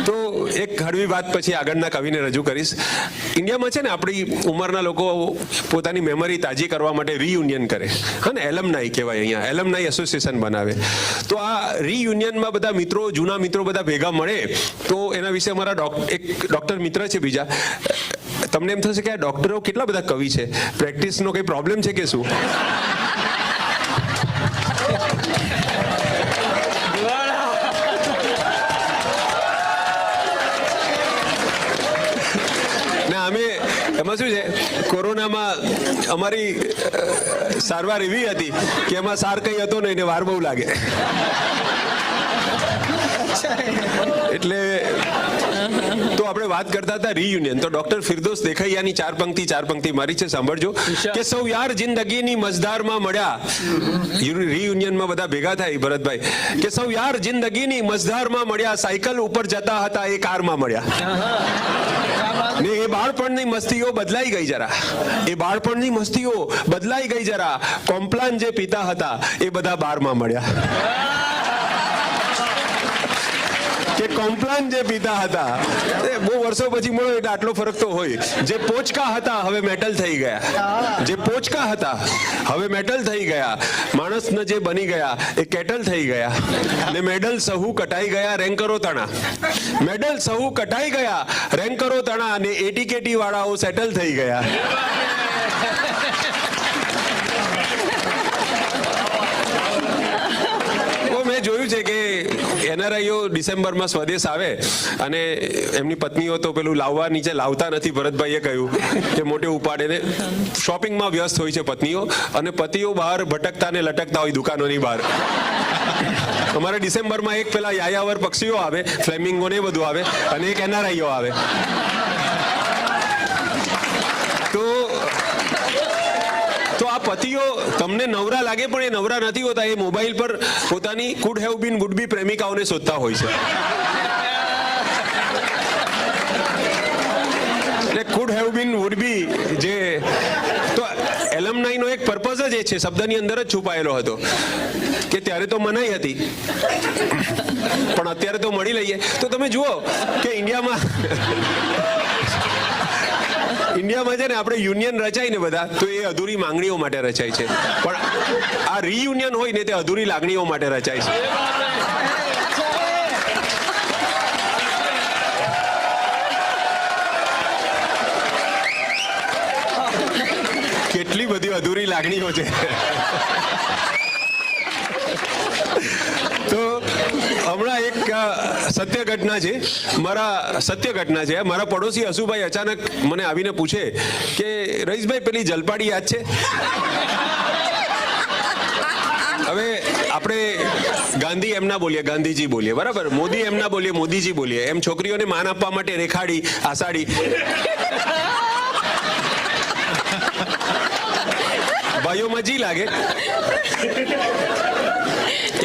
તો એક હળવી વાત પછી આગળના કવિને રજૂ કરીશ. ઇન્ડિયામાં છે ને આપણી ઉંમરના લોકો પોતાની મેમરી તાજી કરવા માટે રીયુનિયન કરે, હા ને, એલમનાઈ કહેવાય, અહીંયા એલમનાઈ એસોસિએશન બનાવે. તો આ રીયુનિયનમાં બધા મિત્રો, જૂના મિત્રો બધા ભેગા મળે. તો એના વિશે અમારા એક ડૉક્ટર મિત્ર છે બીજા. તમને એમ થશે કે આ ડૉક્ટરો કેટલા બધા કવિ છે, પ્રેક્ટિસનો કંઈ પ્રોબ્લેમ છે કે શું? એમાં શું છે, કોરોનામાં અમારી સારવાર એવી હતી કે એમાં સાર કંઈ હતો નહીં ને વાર બહુ લાગે. એટલે તો આપણે વાત કરતા હતા રીયુનિયન. તો ડોક્ટર ફિરદોસ દેખાઈયાની ચાર પંક્તિ મારી છે, સાંભળજો. કે સૌ યાર જિંદગીની મઝધારમાં મળ્યા. રીયુનિયનમાં બધા ભેગા થાય ભરતભાઈ. કે સૌ યાર જિંદગીની મઝધારમાં મળ્યા, સાયકલ ઉપર જતા હતા એ કારમાં મળ્યા. ને એ બાળપણની મસ્તીઓ બદલાઈ ગઈ જરા, એ બાળપણની મસ્તીઓ બદલાઈ ગઈ જરા. કોમ્પ્લાન જે પીતા હતા એ બધા બારમાં મળ્યા. કે કોમ્પ્લાન જે પીતા હતા બહુ વર્ષો પછી મળ્યો એટલે આટલો ફરક તો હોય. જે પોચકા હતા હવે મેટલ થઈ ગયા, જે પોચકા હતા હવે મેટલ થઈ ગયા. માણસને જે બની ગયા એ કેટલ થઈ ગયા. ને મેડલ સહુ કટાઈ ગયા, રેન્કરો તણા. મેડલ સહુ કટાઈ ગયા, રેન્કરો તણા. ને એટીકેટી વાળાઓ સેટલ થઈ ગયા. મેં જોયું છે કે એનઆરઆઈઓ ડિસેમ્બરમાં સ્વદેશ આવે અને એમની પત્નીઓ તો પેલું લાવવા નીચે લાવતા નથી. ભરતભાઈએ કહ્યું કે મોટે ઉપાડે ને શોપિંગમાં વ્યસ્ત હોય છે પત્નીઓ, અને પતિઓ બહાર ભટકતા ને લટકતા હોય દુકાનોની બહાર. અમારે ડિસેમ્બરમાં એક પેલા યાયાવર પક્ષીઓ આવે, ફ્લેમિંગો ને બધું આવે, અને એક એનઆરઆઈઓ આવે. તો આ પતિઓ તમને નવરા લાગે પણ એ નવરા નથી હોતા. એ મોબાઈલ પર પોતાની could have been would be પ્રેમિકાઓને શોધતા હોય છે. એટલે could have been would be જે તો એલમનાઈનો એક પર્પઝ જ એ છે, શબ્દની અંદર જ છુપાયેલો હતો કે ત્યારે તો મનાઈ હતી પણ અત્યારે તો મળી લઈએ. તો તમે જુઓ કે ઇન્ડિયામાં છે ને આપણે યુનિયન રચાય ને બધા, તો એ અધૂરી માંગણીઓ માટે રચાય છે. પણ આ રીયુનિયન હોય ને તે અધૂરી લાગણીઓ માટે રચાય છે. કેટલી બધી અધૂરી લાગણીઓ છે. તો હમણાં એક સત્ય ઘટના છે, મારા પડોશી હસુભાઈ અચાનક મને આવીને પૂછે કે રઈસભાઈ પેલી જલપાડી યાદ છે? હવે આપણે ગાંધી એમ ના બોલીએ, ગાંધીજી બોલીએ, બરાબર? મોદી એમ ના બોલીએ, મોદીજી બોલીએ. એમ છોકરીઓને માન આપવા માટે રેખાડી, આષાઢી. ભાઈઓમાં જી લાગે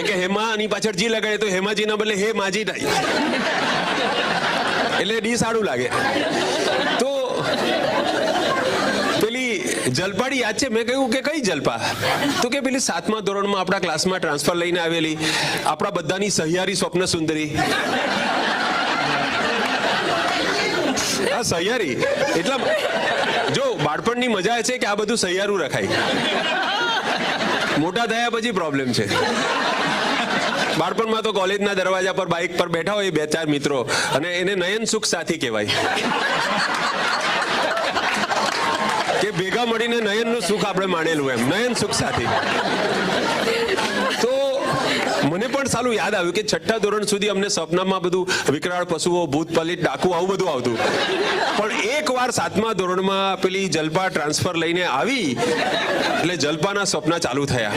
કે હેમાની પાછળ જી લગાડે તો હેમાજી ના બદલે હે માજી થાય, એટલે ડી સારું લાગે. તો પેલી જલપાડી યાદ છે? મેં કહ્યું કે કઈ જલપા? તો કે પેલી 7મા ધોરણમાં આપણા ક્લાસમાં ટ્રાન્સફર લઈને આવેલી, આપણા બધાની સહિયારી સ્વપ્ન સુંદરી. આ સહિયારી એટલા જો બાળપણની મજા છે કે આ બધું સહિયારું રખાય. મોટા થયા પછી પ્રોબ્લેમ છે. બાળપણમાં તો કોલેજના દરવાજા પર બાઇક પર બેઠા હોય 2-4 મિત્રો, અને એને નયન સુખ સાથી કહેવાય કે ભેગા મળીને નયનનું સુખ આપણે માણેલું, એમ નયન સુખ સાથી. તો મને પણ સાલું યાદ આવ્યું કે 6ઠ્ઠા ધોરણ સુધી અમને સપનામાં બધું વિકરાળ પશુઓ, ભૂત પલિત, ડાકુ આવું બધું આવતું. પણ એકવાર 7મા ધોરણમાં પેલી જલપા ટ્રાન્સફર લઈને આવી એટલે જલપાના સપના ચાલુ થયા.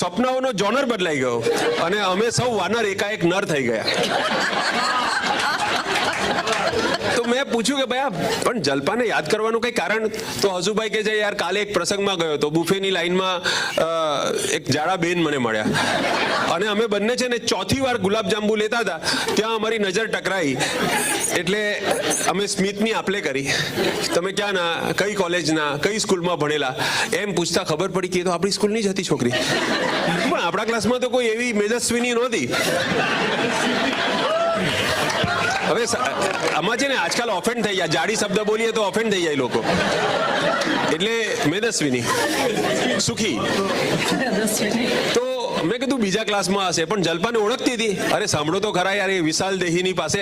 સપનાઓનો જોનર બદલાઈ ગયો અને અમે સૌ વાનર એકાએક નર થઈ ગયા. તો મેં પૂછ્યું કે ભાઈ પણ જલપાને યાદ કરવાનું કઈ કારણ? તો હસુભાઈ કે છે યાર કાલે એક પ્રસંગમાં ગયો તો બુફેની લાઈનમાં એક જાડા બેન મને મળ્યા, અને અમે બંને છે ને 4થી વાર ગુલાબજાંબુ લેતા હતા, ત્યાં અમારી નજર ટકરાઈ. એટલે અમે સ્મિતની આપલે કરી, તમે ક્યાંના, કઈ કોલેજના, કઈ સ્કૂલમાં ભણેલા, એમ પૂછતા ખબર પડી કે તો આપણી સ્કૂલની જ હતી છોકરી. પણ આપણા ક્લાસમાં તો કોઈ એવી મેજસ્વીની નહોતી. આમાં છે ને આજકાલ ઓફેન્ડ થઈ જાય, જાડી શબ્દ બોલીએ તો ઓફેન્ડ થઈ જાય લોકો. એટલે મેદસ્વીની સુખી તો મેં કીધું બીજા ક્લાસમાં હશે, પણ જલ્પાને ઓળખતી હતી. અરે સાંભળો તો ખરા યાર, એ વિશાલ દેહીની પાસે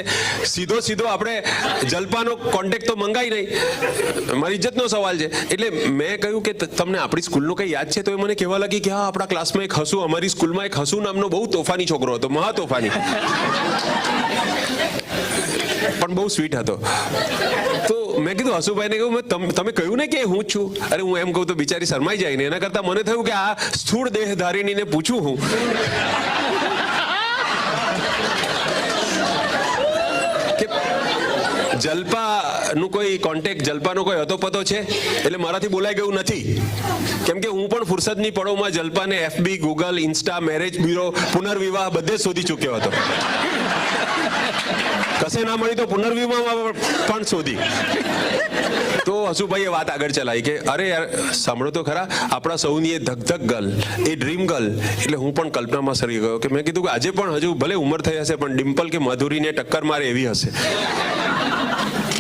સીધો આપણે જલ્પાનો કોન્ટેક્ટ તો મંગાઈ નહીં, મારી ઇજ્જતનો સવાલ છે. એટલે મેં કહ્યું કે તમને આપણી સ્કૂલનું કંઈ યાદ છે? તો એ મને કહેવા લાગી કે હા, આપણા ક્લાસમાં એક હસુ, અમારી સ્કૂલમાં એક હસુ નામનો બહુ તોફાની છોકરો હતો, મહા તોફાની, પણ બહુ સ્વીટ હતો. તો મેં કીધું હસુભાઈને કહ્યું, તમે કહ્યું ને કે હું જ છું. અરે હું એમ કહું તો બિચારી શરમાઈ જાય ને, એના કરતા મને થયું કે આ સ્થૂળ દેહધારીણીને પૂછું હું કે જલ્પાનું કોઈ કોન્ટેક્ટ, જલ્પાનો કોઈ અતોપતો છે? એટલે મારાથી બોલાઈ ગયું નથી, કેમ કે હું પણ ફુરસદની પળોમાં જલ્પાને FB, Google, Insta, marriage bureau, પુનર્વિવાહ બધે શોધી ચૂક્યો હતો. કશે ના મળી તો પુનર્વિવાહમાં પણ શોધી. તો હસુભાઈએ વાત આગળ ચલાવી કે અરે યાર સાંભળો તો ખરા, આપણા સૌની એ ધક ગર્લ, એ ડ્રીમ ગર્લ. એટલે હું પણ કલ્પનામાં સરી ગયો કે મેં કીધું કે આજે પણ હજુ ભલે ઉંમર થઈ હશે, પણ ડિમ્પલ કે માધુરીને ટક્કર મારે એવી હશે.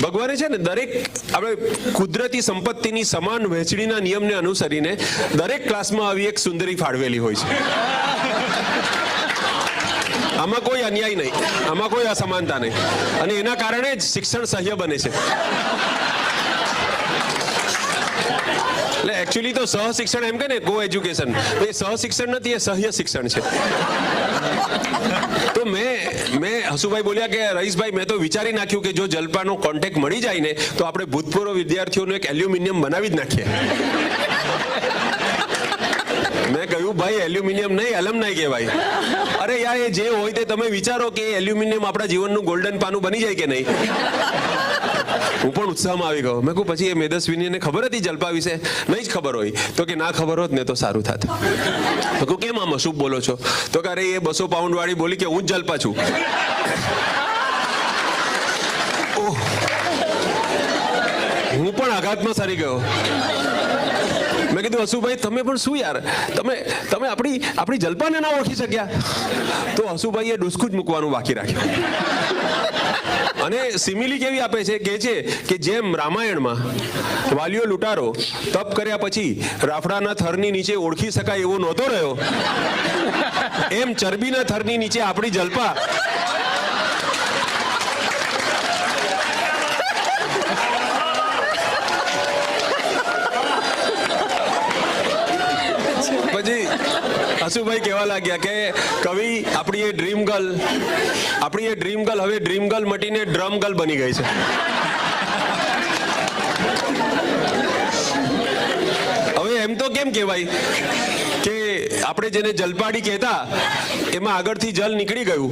ભગવાને છે ને દરેક આપણે કુદરતી સંપત્તિની સમાન વહેંચણીના નિયમને અનુસરીને દરેક ક્લાસમાં આવી એક સુંદરી ફાળવેલી હોય છે. આમાં કોઈ અન્યાય નહીં, આમાં કોઈ અસમાનતા નહીં, અને એના કારણે જ શિક્ષણ સહ્ય બને છે. એટલે એકચ્યુઅલી તો સહશિક્ષણ એમ કે ને, કો એજ્યુકેશન, એ સહશિક્ષણ નથી, એ સહ્ય શિક્ષણ છે. તો મેં હસુભાઈ બોલ્યા કે રઈસભાઈ, મેં તો વિચારી નાખ્યું કે જો જલ્પાનો કોન્ટેક્ટ મળી જાય ને તો આપણે ભૂતપૂર્વ વિદ્યાર્થીઓનું એક એલ્યુમિનિયમ બનાવી જ નાખીએ. મેં કહ્યું ભાઈ એલ્યુમિનિયમ નહીં, એલ્યુમનાઈ કહેવાય. અરે યાર એ જે હોય તે તમે વિચારો કે એલ્યુમિનિયમ આપણા જીવનનું ગોલ્ડન પાનું બની જાય કે નહીં. હું પણ ઉત્સાહમાં આવી ગયો. મેં કહું પછી એ મેદસ્વીનીને ખબર હતી જલ્પા વિશે? નહીં જ ખબર હોય. તો કે ના ખબર હોત ને તો સારું થાત. મેં કહું કેમ આમ અશુભ બોલો છો? તો કે અરે એ 200 પાઉન્ડ વાળી બોલી કે હું જ જલ્પા છું. હું પણ આઘાતમાં સરી ગયો. મેં કીધું હસુભાઈ તમે પણ શું યાર, તમે આપણી જલ્પાને ના ઓળખી શક્યા? તો હસુભાઈએ ડુસકું જ મૂકવાનું બાકી રાખ્યું. અને સિમિલી કેવી આપે છે, કહે છે કે જેમ રામાયણમાં વાલીઓ લૂંટારો તપ કર્યા પછી રાફડાના થરની નીચે ઓળખી શકાય એવો નહોતો રહ્યો, એમ ચરબીના થરની નીચે આપણી જલ્પા પછી હસુભાઈ કહેવા લાગ્યા કે કવિ આપણી એ ડ્રીમ ગર્લ હવે ડ્રીમ ગર્લ મટીને ડ્રમ ગર્લ બની ગઈ છે. હવે એમ તો કેમ કહેવાય કે આપણે જેને જલપાડી કહેતા એમાં આગળથી જલ નીકળી ગયું.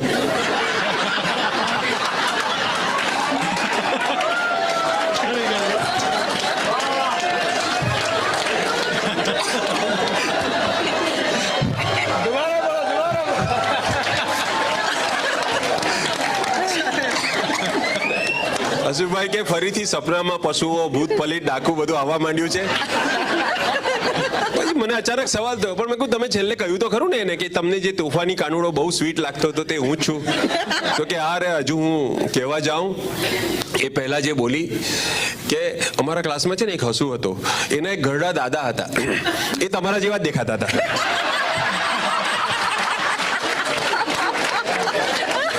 હસુભાઈ કે ફરીથી સપનામાં પશુઓ, ભૂત, પલિત, ડાકુ બધું આવવા માંડ્યું છે. પછી મને અચાનક સવાલ થયો, પણ મેં કહ્યું તમે છેલ્લે કહ્યું તો ખરું ને એને કે તમને જે તોફાની કાનુડો બહુ સ્વીટ લાગતો હતો તે હું જ છું? તો કે હા રે, હજુ હું કહેવા જાઉં એ પહેલા જે બોલી કે અમારા ક્લાસમાં છે ને એક હસુ હતો, એના એક ઘરડા દાદા હતા, એ તમારા જેવા જ દેખાતા હતા.